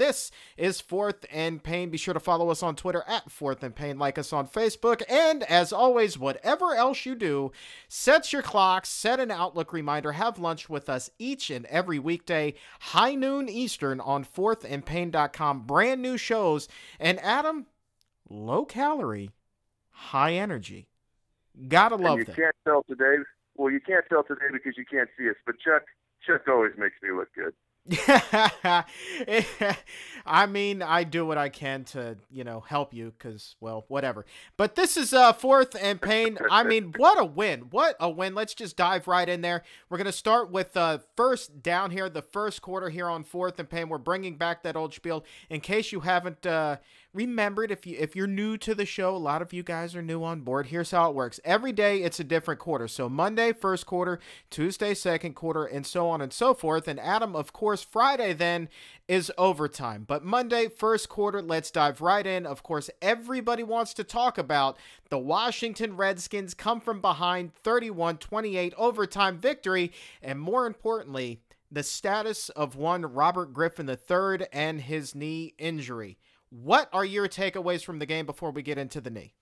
This is Fourth and Pain. Be sure to follow us on Twitter at Fourth and Pain, like us on Facebook, and as always, whatever else you do, set your clocks, set an Outlook reminder, have lunch with us each and every weekday, high noon Eastern on fourthandpain.com. Brand new shows. And Adam, low calorie, high energy. Gotta love that. You can't tell today. Well, you can't tell today because you can't see us. But Chuck always makes me look good. I mean, I do what I can to, help you because, well, whatever. But this is Fourth and Pain. I mean, what a win. What a win. Let's just dive right in there. We're going to start with first down here, the first quarter here on Fourth and Pain. We're bringing back that old spiel. In case you haven't remembered, if you're new to the show, a lot of you guys are new on board. Here's how it works. Every day, it's a different quarter. So Monday, first quarter, Tuesday, second quarter, and so on and so forth. And Adam, of course, Friday then is overtime. But Monday, first quarter, let's dive right in. Of course, everybody wants to talk about the Washington Redskins come from behind 31-28 overtime victory. And more importantly, the status of one Robert Griffin III and his knee injury. What are your takeaways from the game before we get into the knee?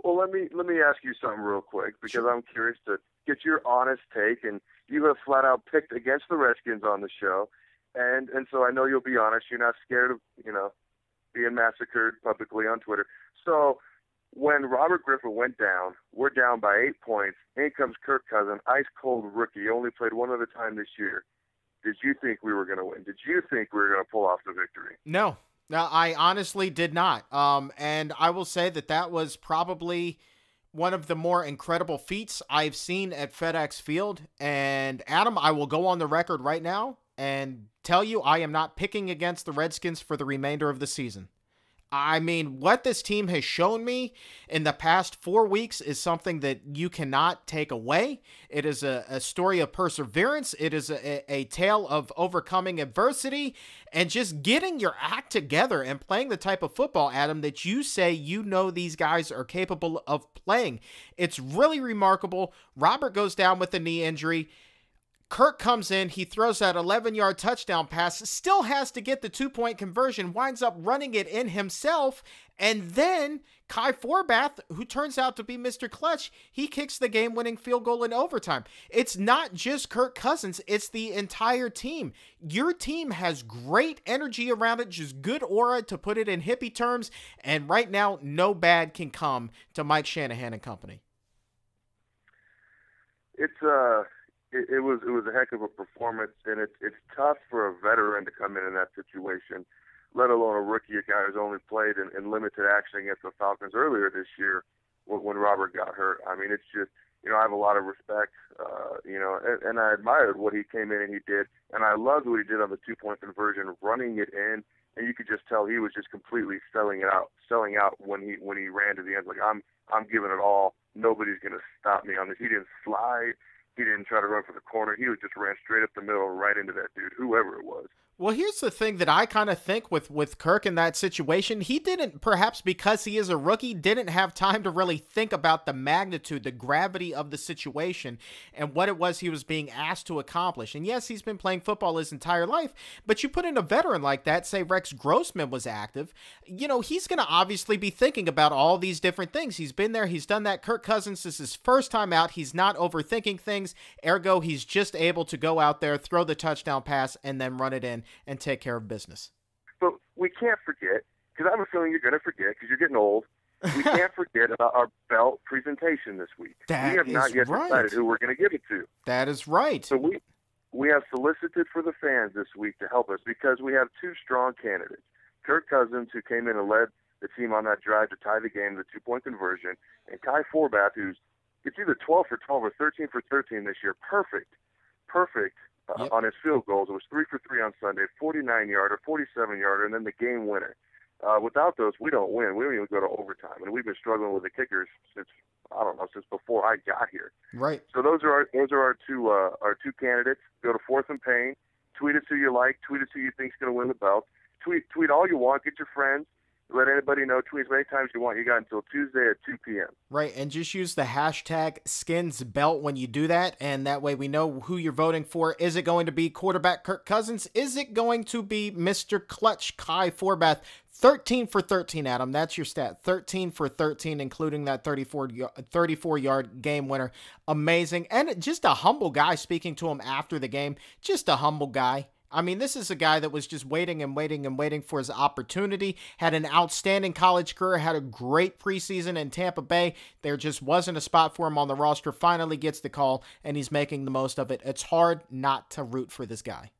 Well, let me ask you something real quick because Sure. I'm curious to get your honest take. And you have flat out picked against the Redskins on the show, and so I know you'll be honest. You're not scared of being massacred publicly on Twitter. So when Robert Griffin went down, we're down by 8 points. In comes Kirk Cousins, ice cold rookie. Only played one other time this year. Did you think we were going to win? Did you think we were going to pull off the victory? No, I honestly did not. And I will say that was probably one of the more incredible feats I've seen at FedEx Field. And Adam, I will go on the record right now and tell you I am not picking against the Redskins for the remainder of the season. I mean, what this team has shown me in the past 4 weeks is something that you cannot take away. It is a story of perseverance. It is a tale of overcoming adversity and just getting your act together and playing the type of football, Adam, that you say these guys are capable of playing. It's really remarkable. Robert goes down with a knee injury. Kirk comes in, he throws that 11-yard touchdown pass, still has to get the 2-point conversion, winds up running it in himself, and then Kai Forbath, who turns out to be Mr. Clutch, he kicks the game-winning field goal in overtime. It's not just Kirk Cousins, it's the entire team. Your team has great energy around it, just good aura, to put it in hippie terms, and right now, no bad can come to Mike Shanahan and company. It was a heck of a performance, and it's tough for a veteran to come in that situation, let alone a rookie, a guy who's only played in limited action against the Falcons earlier this year when Robert got hurt. I mean, it's just, I have a lot of respect, and I admired what he came in and he did, and I loved what he did on the 2-point conversion, running it in, and you could just tell he was just completely selling out when he ran to the end. Like, I'm giving it all. Nobody's going to stop me on this. He didn't slide. He didn't try to run for the corner. He just ran straight up the middle, right into that dude, whoever it was. Well, here's the thing that I kind of think with Kirk in that situation. He didn't, perhaps because he is a rookie, didn't have time to really think about the magnitude, the gravity of the situation and what it was he was being asked to accomplish. And yes, he's been playing football his entire life, but you put in a veteran like that, say Rex Grossman was active, he's going to obviously be thinking about all these different things. He's been there, he's done that. Kirk Cousins is his first time out. He's not overthinking things. Ergo, he's just able to go out there, throw the touchdown pass, and then run it in and take care of business. But we can't forget, because I have a feeling you're going to forget because you're getting old, we can't forget about our belt presentation this week. We have not yet decided who we're going to give it to. That is right. So we have solicited for the fans this week to help us because we have two strong candidates. Kirk Cousins, who came in and led the team on that drive to tie the game, the 2-point conversion, and Kai Forbath, it's either 12 for 12 or 13 for 13 this year. Perfect. Yep. On his field goals. It was 3 for 3 on Sunday, 49-yarder, 47-yarder, and then the game winner. Without those, we don't win. We don't even go to overtime. And we've been struggling with the kickers since before I got here. Right. So those are our two candidates. Go to Fourth and Pain. Tweet us who you like. Tweet us who you think's going to win the belt. Tweet all you want. Get your friends. Let anybody know. Tweet as many times you want. You got until Tuesday at 2 p.m. Right, and just use the hashtag #SkinsBelt when you do that, and that way we know who you're voting for. Is it going to be quarterback Kirk Cousins? Is it going to be Mr. Clutch Kai Forbath? 13 for 13, Adam. That's your stat. 13 for 13, including that 34-yard game winner. Amazing. And just a humble guy, speaking to him after the game. Just a humble guy. I mean, this is a guy that was just waiting and waiting and waiting for his opportunity, had an outstanding college career, had a great preseason in Tampa Bay. There just wasn't a spot for him on the roster. Finally gets the call, and he's making the most of it. It's hard not to root for this guy.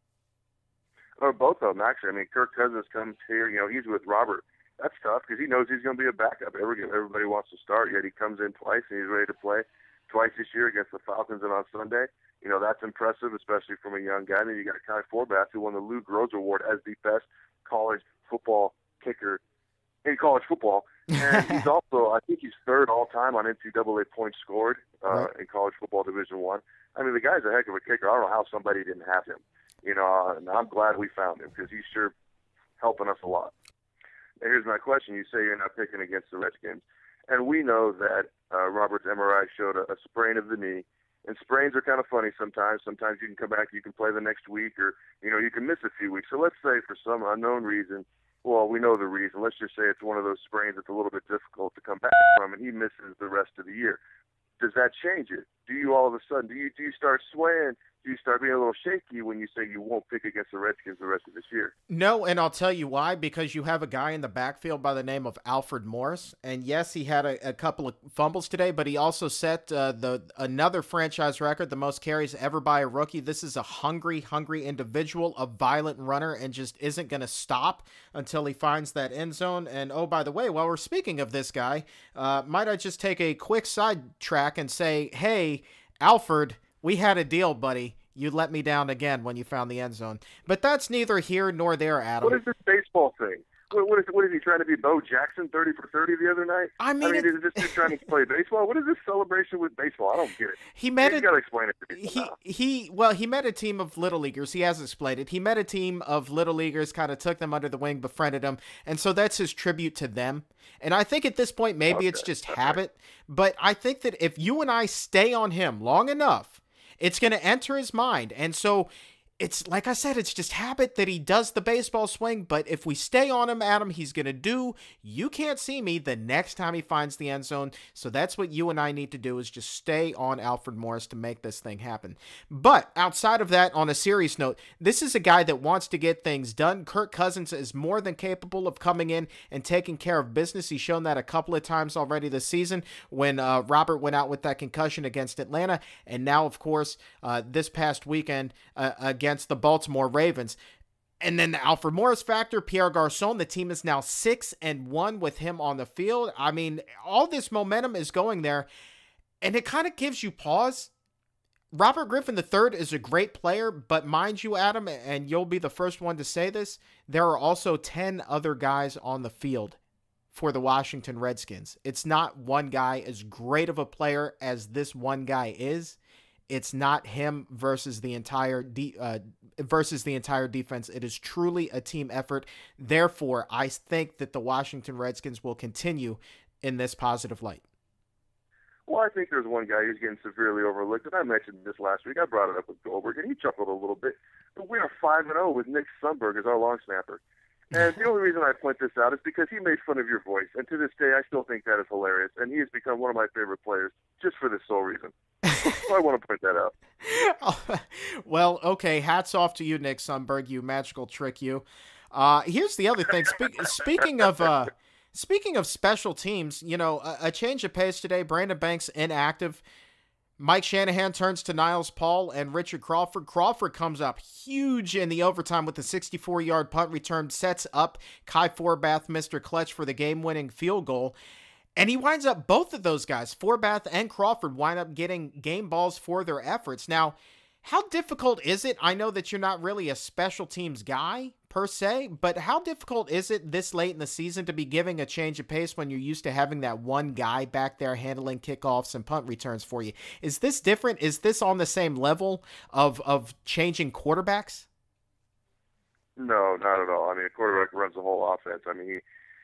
Or both of them, actually. I mean, Kirk Cousins comes here, he's with Robert. That's tough because he knows he's going to be a backup. Everybody wants to start, yet he comes in twice and he's ready to play twice this year against the Falcons and on Sunday. That's impressive, especially from a young guy. And then you got Kai Forbath, who won the Lou Groza Award as the best college football kicker in college football. And he's also, I think he's third all-time on NCAA points scored in college football Division I. I mean, the guy's a heck of a kicker. I don't know how somebody didn't have him. And I'm glad we found him because he's sure helping us a lot. Now, here's my question. You say you're not picking against the Redskins. And we know that Robert's MRI showed a sprain of the knee. And sprains are kind of funny sometimes. Sometimes you can come back, you can play the next week, or, you can miss a few weeks. So let's say for some unknown reason, well, we know the reason. Let's just say it's one of those sprains that's a little bit difficult to come back from, and he misses the rest of the year. Does that change it? Do you all of a sudden, do you start swaying? Do you start being a little shaky when you say you won't pick against the Redskins the rest of this year? No, and I'll tell you why. Because you have a guy in the backfield by the name of Alfred Morris, and yes, he had a couple of fumbles today, but he also set another franchise record, the most carries ever by a rookie. This is a hungry individual, a violent runner, and just isn't going to stop until he finds that end zone. And oh, by the way, while we're speaking of this guy, might I just take a quick sidetrack and say, hey, Alfred, we had a deal, buddy. You let me down again when you found the end zone. But that's neither here nor there, Adam. What is this baseball thing? What is he trying to be, Bo Jackson, 30 for 30 the other night? I mean is this just trying to play baseball? What is this celebration with baseball? I don't get it. You got to explain it to me. He met a team of little leaguers. He has explained it. He met a team of little leaguers, kind of took them under the wing, befriended them, and so that's his tribute to them. And I think at this point, maybe it's just habit, but I think that if you and I stay on him long enough, it's going to enter his mind. And so it's, like I said, it's just habit that he does the baseball swing. But if we stay on him, Adam, he's going to do "you can't see me" the next time he finds the end zone. So that's what you and I need to do, is just stay on Alfred Morris to make this thing happen. But outside of that, on a serious note, this is a guy that wants to get things done. Kirk Cousins is more than capable of coming in and taking care of business. He's shown that a couple of times already this season when Robert went out with that concussion against Atlanta. And now, of course, this past weekend against the Baltimore Ravens. And then the Alfred Morris factor, Pierre Garcon, the team is now 6-1 with him on the field. I mean, all this momentum is going there, and it kind of gives you pause. Robert Griffin III is a great player, but mind you, Adam, and you'll be the first one to say this, there are also 10 other guys on the field for the Washington Redskins. It's not one guy, as great of a player as this one guy is. It's not him versus the entire defense. It is truly a team effort. Therefore, I think that the Washington Redskins will continue in this positive light. Well, I think there's one guy who's getting severely overlooked, and I mentioned this last week. I brought it up with Goldberg, and he chuckled a little bit. But we are 5-0 with Nick Sundberg as our long snapper. And the only reason I point this out is because he made fun of your voice. And to this day, I still think that is hilarious. And he has become one of my favorite players just for this sole reason. So I want to point that out. Well, okay. Hats off to you, Nick Sundberg, you magical trick, you. Here's the other thing. Speaking of special teams, a change of pace today. Brandon Banks inactive. Mike Shanahan turns to Niles Paul and Richard Crawford. Crawford comes up huge in the overtime with a 64-yard punt return, sets up Kai Forbath, Mr. Clutch, for the game-winning field goal. And he winds up, both of those guys, Forbath and Crawford, wind up getting game balls for their efforts. Now, how difficult is it? I know that you're not really a special teams guy, per se, but how difficult is it this late in the season to be giving a change of pace when you're used to having that one guy back there handling kickoffs and punt returns for you? Is this different? Is this on the same level of changing quarterbacks? No, not at all. I mean, a quarterback runs the whole offense. I mean,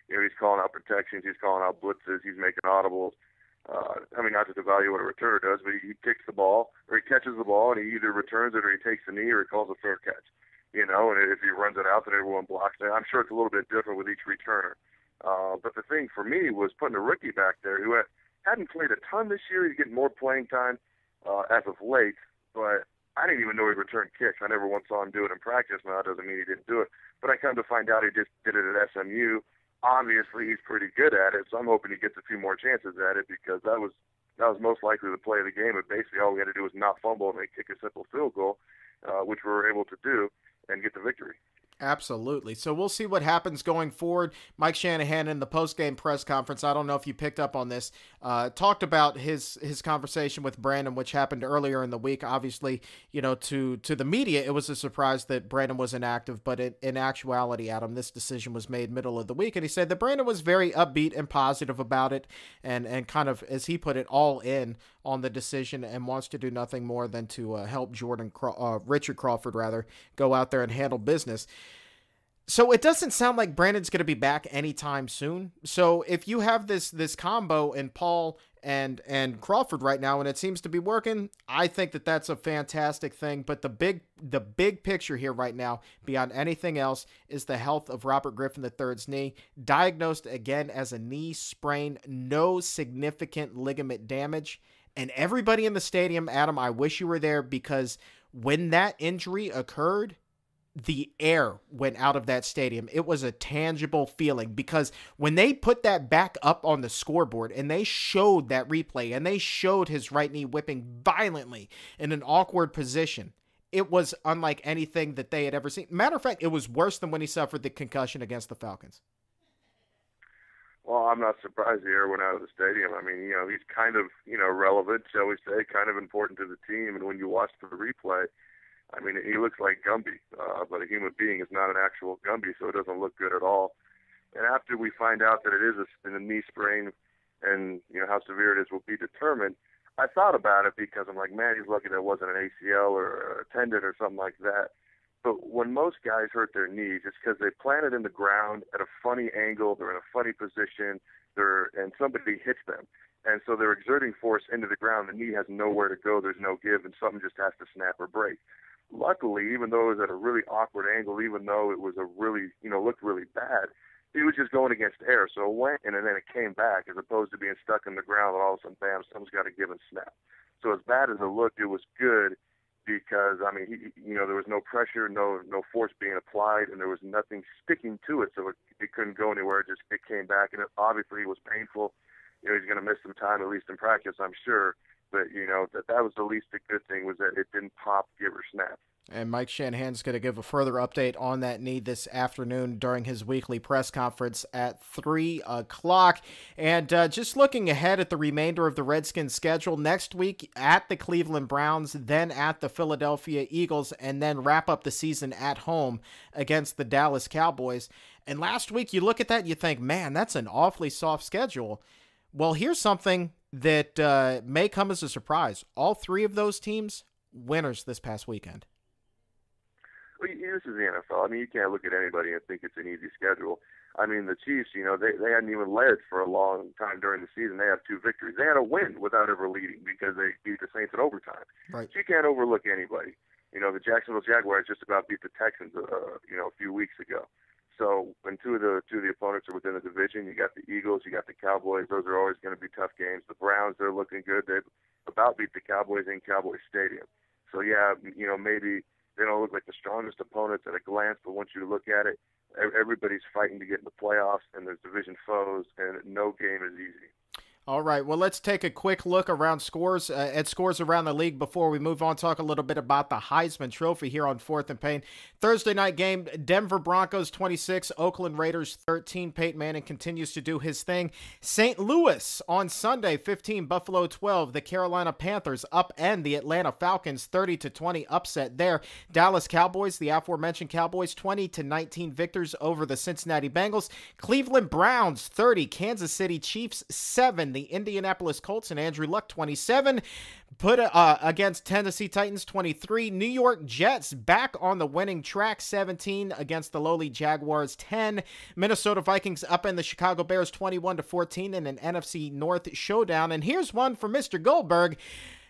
He's calling out protections, he's calling out blitzes, he's making audibles. Not just evaluate what a returner does, but he kicks the ball, or he catches the ball, and he either returns it or he takes the knee or he calls a fair catch. And if he runs it out, then everyone blocks it. I'm sure it's a little bit different with each returner. But the thing for me was putting a rookie back there who hadn't played a ton this year. He's getting more playing time as of late, but I didn't even know he'd return kicks. I never once saw him do it in practice. Now, that doesn't mean he didn't do it. But I come to find out he just did it at SMU. Obviously, he's pretty good at it, so I'm hoping he gets a few more chances at it, because that was most likely the play of the game. But basically, all we had to do was not fumble and kick a simple field goal, which we were able to do, and get the victory. Absolutely. So we'll see what happens going forward. Mike Shanahan in the post-game press conference, I don't know if you picked up on this, talked about his conversation with Brandon, which happened earlier in the week. Obviously, to the media, it was a surprise that Brandon was inactive, but in actuality, Adam, this decision was made middle of the week. And he said that Brandon was very upbeat and positive about it, and kind of, as he put it, all in on the decision, and wants to do nothing more than to help Richard Crawford go out there and handle business. So it doesn't sound like Brandon's going to be back anytime soon. So if you have this combo in Paul and Crawford right now, and it seems to be working, I think that that's a fantastic thing. But the big picture here right now, beyond anything else, is the health of Robert Griffin III's knee. Diagnosed again as a knee sprain, no significant ligament damage. And everybody in the stadium, Adam, I wish you were there, because when that injury occurred, the air went out of that stadium. It was a tangible feeling, because when they put that back up on the scoreboard and they showed that replay and they showed his right knee whipping violently in an awkward position, it was unlike anything that they had ever seen. Matter of fact, it was worse than when he suffered the concussion against the Falcons. Well, I'm not surprised the air went out of the stadium. I mean, he's kind of, relevant, shall we say, kind of important to the team. And when you watch the replay, I mean, he looks like Gumby, but a human being is not an actual Gumby, so it doesn't look good at all. And after we find out that it is a knee sprain, and how severe it is will be determined, I thought about it, because I'm like, man, he's lucky that wasn't an ACL or a tendon or something like that. But when most guys hurt their knees, it's because they plant it in the ground at a funny angle, they're in a funny position, and somebody hits them. And so they're exerting force into the ground. The knee has nowhere to go, there's no give, and something just has to snap or break. Luckily, even though it was at a really awkward angle, even though it was a really, looked really bad, he was just going against air. So it went, and then it came back, as opposed to being stuck in the ground, and all of a sudden, bam, something's got to give and snap. So as bad as it looked, it was good, because, I mean, there was no pressure, no force being applied, and there was nothing sticking to it, so it couldn't go anywhere. It came back, and obviously it was painful. He's going to miss some time, at least in practice, I'm sure. But, that was the least good thing, was that it didn't pop, give, or snap. And Mike Shanahan's going to give a further update on that knee this afternoon during his weekly press conference at 3 o'clock. And just looking ahead at the remainder of the Redskins schedule, next week at the Cleveland Browns, then at the Philadelphia Eagles, and then wrap up the season at home against the Dallas Cowboys. And last week, you look at that and you think, man, that's an awfully soft schedule. Well, here's something that may come as a surprise. All three of those teams, winners this past weekend. Well, this is the NFL. I mean, you can't look at anybody and think it's an easy schedule. I mean, the Chiefs, they hadn't even led for a long time during the season. They have 2 victories. They had a win without ever leading, because they beat the Saints in overtime. Right. So you can't overlook anybody. The Jacksonville Jaguars just about beat the Texans, a few weeks ago. So when two of the opponents are within the division, you got the Eagles, you got the Cowboys. Those are always going to be tough games. The Browns, they're looking good. They about beat the Cowboys in Cowboys Stadium. So yeah, maybe they don't look like the strongest opponents at a glance, but once you look at it, everybody's fighting to get in the playoffs, and there's division foes, and no game is easy. All right, well, let's take a quick look around scores around the league before we move on. Talk a little bit about the Heisman Trophy here on Fourth and Pain. Thursday night game, Denver Broncos 26, Oakland Raiders 13. Peyton Manning continues to do his thing. St. Louis on Sunday 15, Buffalo 12. The Carolina Panthers upend the Atlanta Falcons 30-20 upset there. Dallas Cowboys, the aforementioned Cowboys, 20-19 victors over the Cincinnati Bengals. Cleveland Browns 30, Kansas City Chiefs 7. the Indianapolis Colts and Andrew Luck 27. Put against Tennessee Titans 23. New York Jets back on the winning track 17 against the lowly Jaguars 10. Minnesota Vikings up in the Chicago Bears 21-14 in an NFC North showdown. And here's one for Mr. Goldberg.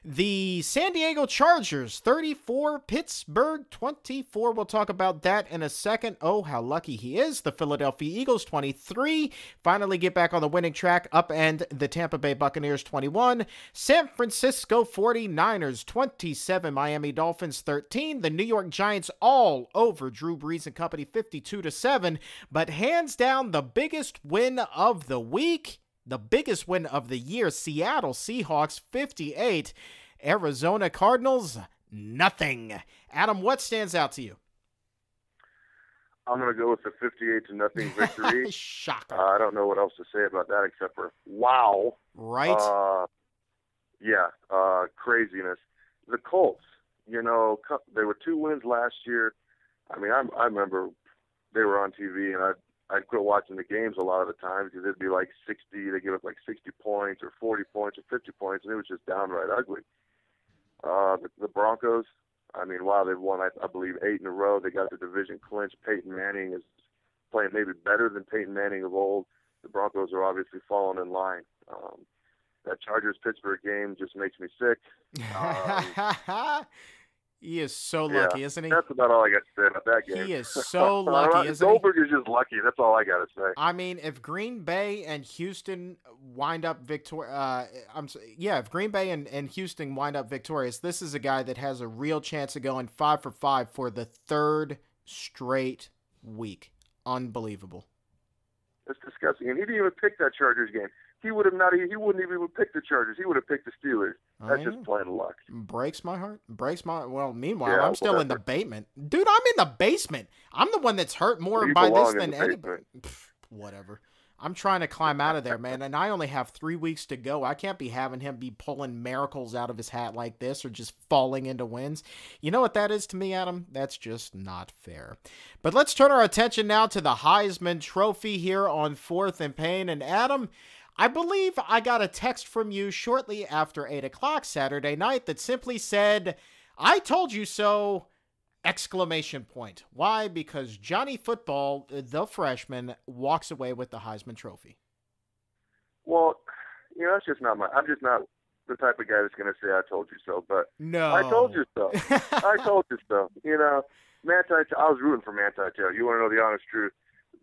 The San Diego Chargers 34, Pittsburgh 24. We'll talk about that in a second. Oh, how lucky he is. The Philadelphia Eagles 23. Finally get back on the winning track. Upend the Tampa Bay Buccaneers 21. San Francisco 49ers 27. Miami Dolphins 13. The New York Giants all over Drew Brees and company 52-7. But hands down, the biggest win of the week, the biggest win of the year, Seattle Seahawks 58, Arizona Cardinals nothing. Adam, what stands out to you? I'm going to go with the 58-0 victory. Shocker. I don't know what else to say about that except for wow. Right? Craziness. The Colts, they were 2 wins last year. I mean, I remember they were on TV, and I'd quit watching the games a lot of the times because it'd be like 60, they give up like 60 points or 40 points or 50 points, and it was just downright ugly. The Broncos, I mean, wow, they've won, I believe, 8 in a row. They got the division clinched. Peyton Manning is playing maybe better than Peyton Manning of old. The Broncos are obviously falling in line. That Chargers-Pittsburgh game just makes me sick. He is so lucky, isn't he? That's about all I got to say about that game. He is so lucky, isn't he? Goldberg is just lucky. That's all I got to say. I mean, if Green Bay and Houston wind up if Green Bay and Houston wind up victorious, this is a guy that has a real chance of going 5 for 5 for the 3rd straight week. Unbelievable. That's disgusting. And he didn't even pick that Chargers game. He wouldn't even pick the Chargers. He would have picked the Steelers. That's just plain luck. Breaks my heart. Meanwhile, I'm still in the basement. Dude, I'm in the basement. I'm the one that's hurt more by this than anybody. Whatever. I'm trying to climb out of there, man, and I only have 3 weeks to go. I can't be having him be pulling miracles out of his hat like this or just falling into wins. You know what that is to me, Adam? That's just not fair. But let's turn our attention now to the Heisman Trophy here on 4th and Pain. And Adam, I believe I got a text from you shortly after 8 o'clock Saturday night that simply said, "I told you so!" ! Why? Because Johnny Football, the freshman, walks away with the Heisman Trophy. Well, that's just not I'm just not the type of guy that's going to say I told you so, but no. I told you so. I told you so. Manti, I was rooting for Manti Te'o. You want to know the honest truth?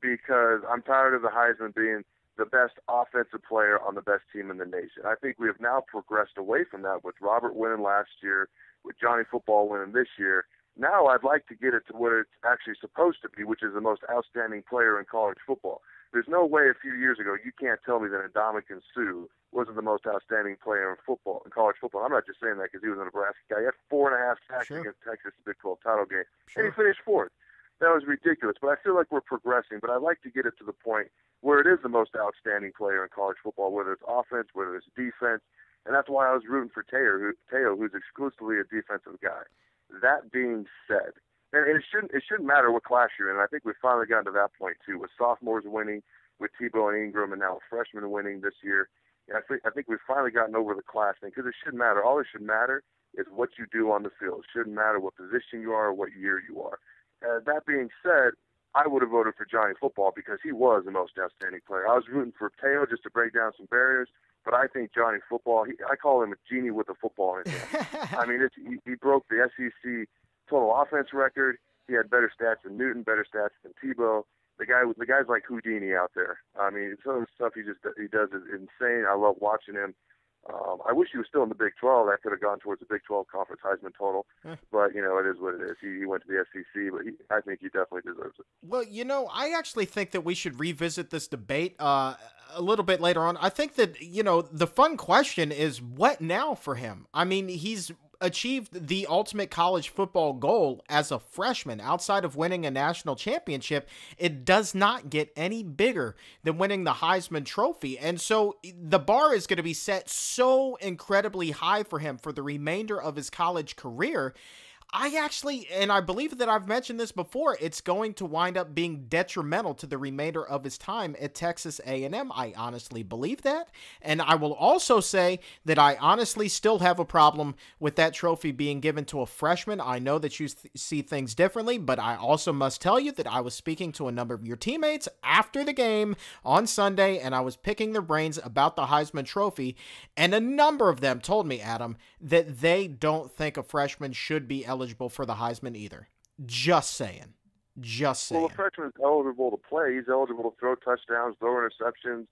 Because I'm tired of the Heisman being the best offensive player on the best team in the nation. I think we have now progressed away from that with Robert winning last year, with Johnny Football winning this year. Now I'd like to get it to what it's actually supposed to be, which is the most outstanding player in college football. There's no way a few years ago you can't tell me that Ndamukong Suh wasn't the most outstanding player in college football. I'm not just saying that because he was a Nebraska guy. He had 4.5 sacks against Texas in the Big 12 title game, and he finished 4th. That was ridiculous, but I feel like we're progressing. But I'd like to get it to the point where it is the most outstanding player in college football, whether it's offense, whether it's defense, and that's why I was rooting for Te'o, who's exclusively a defensive guy. That being said, and it shouldn't matter what class you're in. I think we've finally gotten to that point too, with sophomores winning, with Tebow and Ingram, and now freshmen winning this year. And I think we've finally gotten over the class thing because it shouldn't matter. All it should matter is what you do on the field. It shouldn't matter what position you are or what year you are. That being said, I would have voted for Johnny Football because he was the most outstanding player. I was rooting for Te'o just to break down some barriers, but I think Johnny Football, I call him a genie with a football in his hand. I mean, he broke the SEC total offense record. He had better stats than Newton, better stats than Tebow. The guy's like Houdini out there. I mean, some of the stuff he does is insane. I love watching him. I wish he was still in the Big 12. That could have gone towards the Big 12 conference Heisman total. But, it is what it is. He went to the SEC, but I think he definitely deserves it. Well, I actually think that we should revisit this debate a little bit later on. I think that, the fun question is what now for him? I mean, he's achieved the ultimate college football goal as a freshman. Outside of winning a national championship, it does not get any bigger than winning the Heisman Trophy. And so the bar is going to be set so incredibly high for him for the remainder of his college career. I actually, and I believe that I've mentioned this before, it's going to wind up being detrimental to the remainder of his time at Texas A&M. I honestly believe that. And I will also say that I honestly still have a problem with that trophy being given to a freshman. I know that you see things differently, but I also must tell you that I was speaking to a number of your teammates after the game on Sunday, and I was picking their brains about the Heisman Trophy, and a number of them told me, Adam, that they don't think a freshman should be eligible for the Heisman either. Just saying. Just saying. Well, a freshman's eligible to play. He's eligible to throw touchdowns, throw interceptions,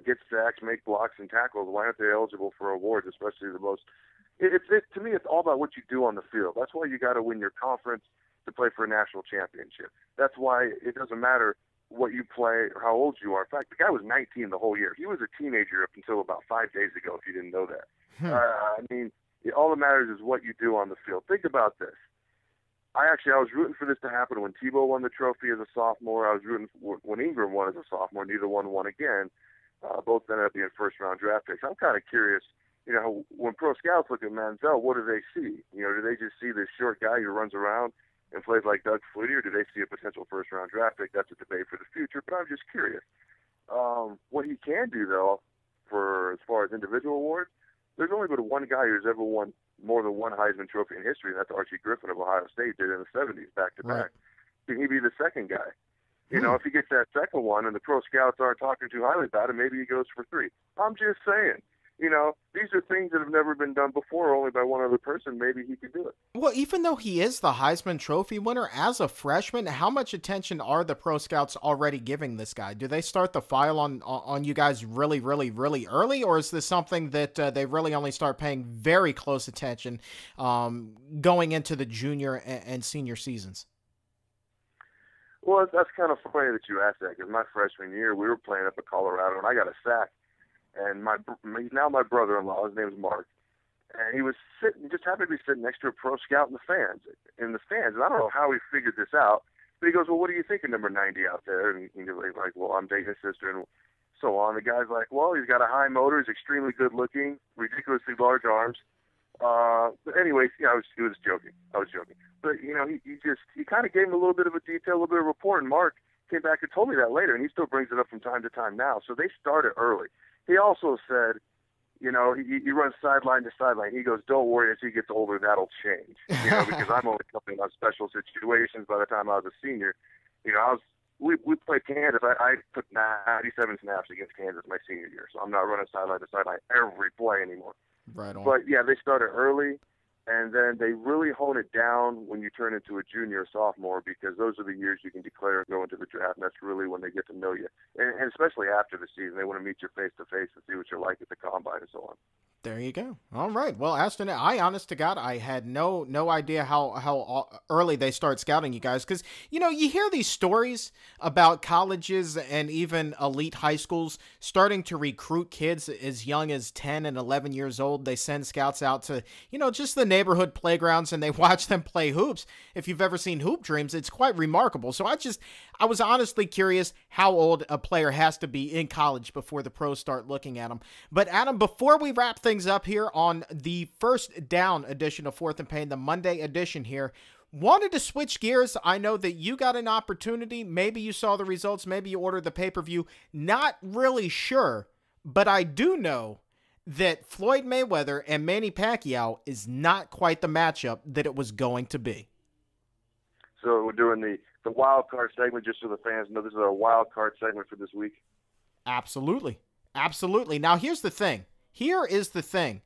get sacks, make blocks, and tackles. Why aren't they eligible for awards, especially the most? To me, it's all about what you do on the field. That's why you got to win your conference to play for a national championship. That's why it doesn't matter what you play or how old you are. In fact, the guy was 19 the whole year. He was a teenager up until about 5 days ago, if you didn't know that. All that matters is what you do on the field. Think about this. I was rooting for this to happen when Tebow won the trophy as a sophomore. I was rooting for when Ingram won as a sophomore. Neither one won again. Both ended up being first-round draft picks. I'm kind of curious, when pro scouts look at Manziel, what do they see? Do they just see this short guy who runs around and plays like Doug Flutie, or do they see a potential first-round draft pick? That's a debate for the future, but I'm just curious. What he can do, though, for as far as individual awards, there's only been one guy who's ever won more than one Heisman Trophy in history, and that's Archie Griffin of Ohio State, did in the 70s, back-to-back. Can he be the second guy? If he gets that second one and the pro scouts aren't talking too highly about him, maybe he goes for 3. I'm just saying. These are things that have never been done before, only by one other person. Maybe he could do it. Well, even though he is the Heisman Trophy winner, as a freshman, how much attention are the pro scouts already giving this guy? Do they start the file on you guys really, really, really early, or is this something that they really only start paying very close attention going into the junior and senior seasons? Well, that's kind of funny that you asked that, because my freshman year, we were playing up at Colorado, and I got a sack. And he's now my brother-in-law. His name's Mark. And he was just happened to be sitting next to a pro scout in the stands. And I don't know how he figured this out, but he goes, well, what do you think of number 90 out there? And he's like, well, I'm dating his sister and so on. The guy's like, well, he's got a high motor. He's extremely good-looking, ridiculously large arms. But anyways, he was joking. I was joking. But, he kind of gave him a little bit of a detail, a little bit of a report. And Mark came back and told me that later, and he still brings it up from time to time now. So they started early. He also said, he runs sideline to sideline. He goes, don't worry, as he gets older, that'll change. Because I'm only coming on special situations by the time I was a senior. We played Kansas. I put 97 snaps against Kansas my senior year, so I'm not running sideline to sideline every play anymore. Right on. But, yeah, they started early, and then they really hone it down when you turn into a junior or sophomore, because those are the years you can declare and go into the draft, and that's really when they get to know you. And especially after the season, they want to meet you face-to-face and see what you're like at the combine and so on. There you go. All right. Well, Aston, honest to God, I had no idea how early they start scouting you guys. Because, you hear these stories about colleges and even elite high schools starting to recruit kids as young as 10 and 11 years old. They send scouts out to, just the neighborhood playgrounds, and they watch them play hoops. If you've ever seen Hoop Dreams, it's quite remarkable. So I was honestly curious how old a player has to be in college before the pros start looking at them. But Adam, before we wrap things up here on the first down edition of Fourth and Pain, the Monday edition here, wanted to switch gears. I know that you got an opportunity. Maybe you saw the results. Maybe you ordered the pay-per-view. Not really sure, but I do know that Floyd Mayweather and Manny Pacquiao is not quite the matchup that it was going to be. So we're doing the wild card segment, just so the fans know this is our wild card segment for this week. Absolutely. Absolutely. Now, here's the thing. Here is the thing.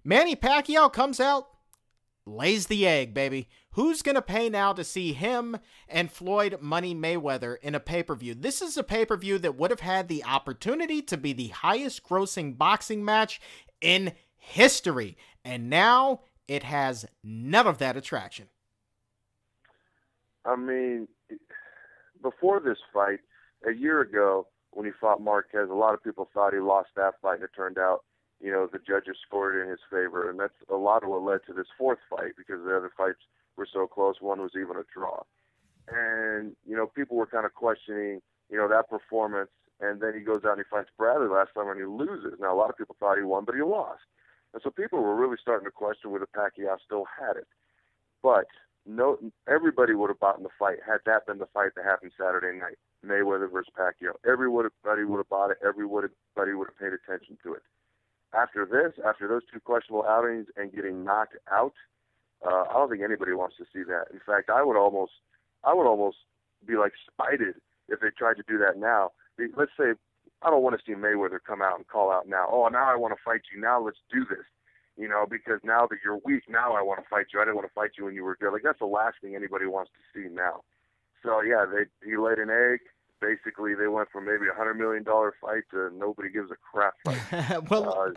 Manny Pacquiao comes out, lays the egg, baby. Who's going to pay now to see him and Floyd Money Mayweather in a pay-per-view? This is a pay-per-view that would have had the opportunity to be the highest grossing boxing match in history. And now it has none of that attraction. I mean, before this fight, a year ago, when he fought Marquez, a lot of people thought he lost that fight, and it turned out, the judges scored in his favor, and that's a lot of what led to this fourth fight, because the other fights were so close, one was even a draw. And, people were kind of questioning, that performance, and then he goes out and he fights Bradley last summer, and he loses. Now, a lot of people thought he won, but he lost. And so people were really starting to question whether Pacquiao still had it. But no, everybody would have bought in the fight had that been the fight that happened Saturday night, Mayweather versus Pacquiao. Everybody would have bought it. Everybody would have paid attention to it. After those two questionable outings and getting knocked out, I don't think anybody wants to see that. In fact, I would almost be like spited if they tried to do that now. Let's say I don't want to see Mayweather come out and call out now. Oh, now I want to fight you. Now let's do this. You know, because now that you're weak, now I want to fight you. I didn't want to fight you when you were good. Like, that's the last thing anybody wants to see now. So, yeah, he laid an egg. Basically, they went from maybe $100 million fight to nobody gives a crap fight. Well,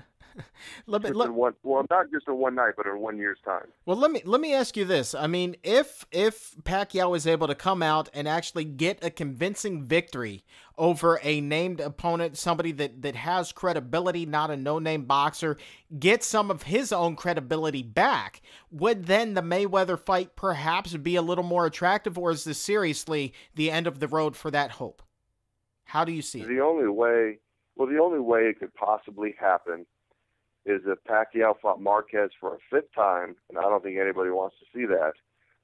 not just in one night, but in 1 year's time. Well, let me ask you this. I mean, if Pacquiao is able to come out and actually get a convincing victory over a named opponent, somebody that has credibility, not a no-name boxer, get some of his own credibility back, would then the Mayweather fight perhaps be a little more attractive, or is this seriously the end of the road for that hope? How do you see it? The only way it could possibly happen is if Pacquiao fought Marquez for a fifth time, and I don't think anybody wants to see that.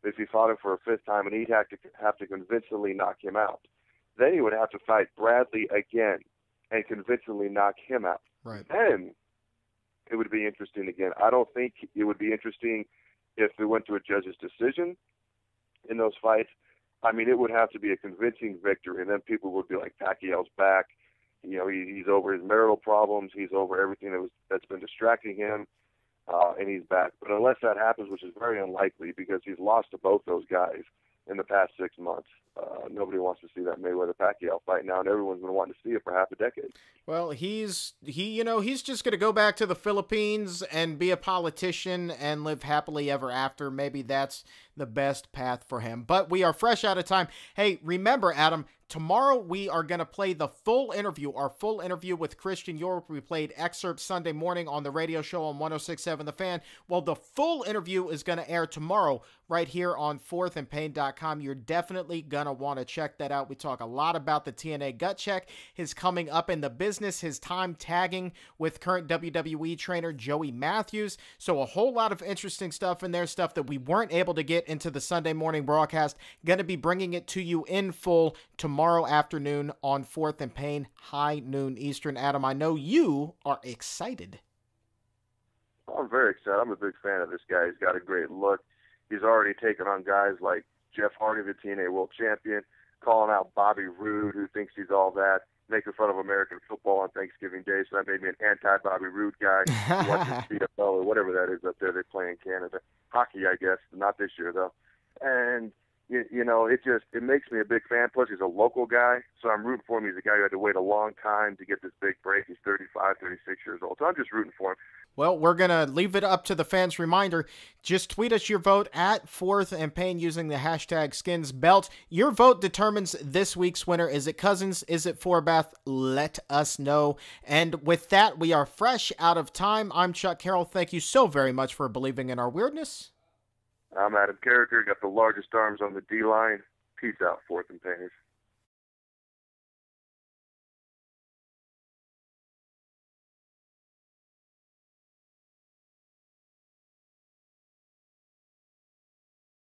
If he fought him for a fifth time and he'd have to convincingly knock him out, then he would have to fight Bradley again and convincingly knock him out. Right. Then it would be interesting again. I don't think it would be interesting if it went to a judge's decision in those fights. I mean, it would have to be a convincing victory, and then people would be like, Pacquiao's back. You know, he's over his marital problems. He's over everything that's been distracting him, and he's back. But unless that happens, which is very unlikely because he's lost to both those guys in the past 6 months, nobody wants to see that Mayweather-Pacquiao fight now, and everyone's been wanting to see it for half a decade. Well, he's just going to go back to the Philippines and be a politician and live happily ever after. Maybe that's the best path for him. But we are fresh out of time. Hey, remember, Adam, tomorrow we are going to play the full interview, our full interview with Christian York. We played excerpts Sunday morning on the radio show on 106.7 The Fan. Well, the full interview is going to air tomorrow right here on fourthandpain.com. You're definitely going to want to check that out. We talk a lot about the TNA gut check, his coming up in the business, his time tagging with current WWE trainer Joey Matthews. So a whole lot of interesting stuff in there, stuff that we weren't able to get into the Sunday morning broadcast. Going to be bringing it to you in full tomorrow afternoon on Fourth and Pain, high noon Eastern. Adam, I know you are excited. I'm very excited. I'm a big fan of this guy. He's got a great look. He's already taken on guys like Jeff Hardy, the TNA World Champion, calling out Bobby Roode, who thinks he's all that, making fun of American football on Thanksgiving Day. So that made me an anti-Bobby Roode guy who watches CFL or whatever that is up there they play in Canada. Hockey, I guess, not this year though. And you know, it makes me a big fan. Plus, he's a local guy, so I'm rooting for him. He's a guy who had to wait a long time to get this big break. He's 35, 36 years old, so I'm just rooting for him. Well, we're going to leave it up to the fans. Reminder, just tweet us your vote at Fourth and Pain using the hashtag #SkinsBelt. Your vote determines this week's winner. Is it Cousins? Is it Forbath? Let us know. And with that, we are fresh out of time. I'm Chuck Carroll. Thank you so very much for believing in our weirdness. I'm Adam Carricker. Got the largest arms on the D-line. Peace out, Fourth and Painers.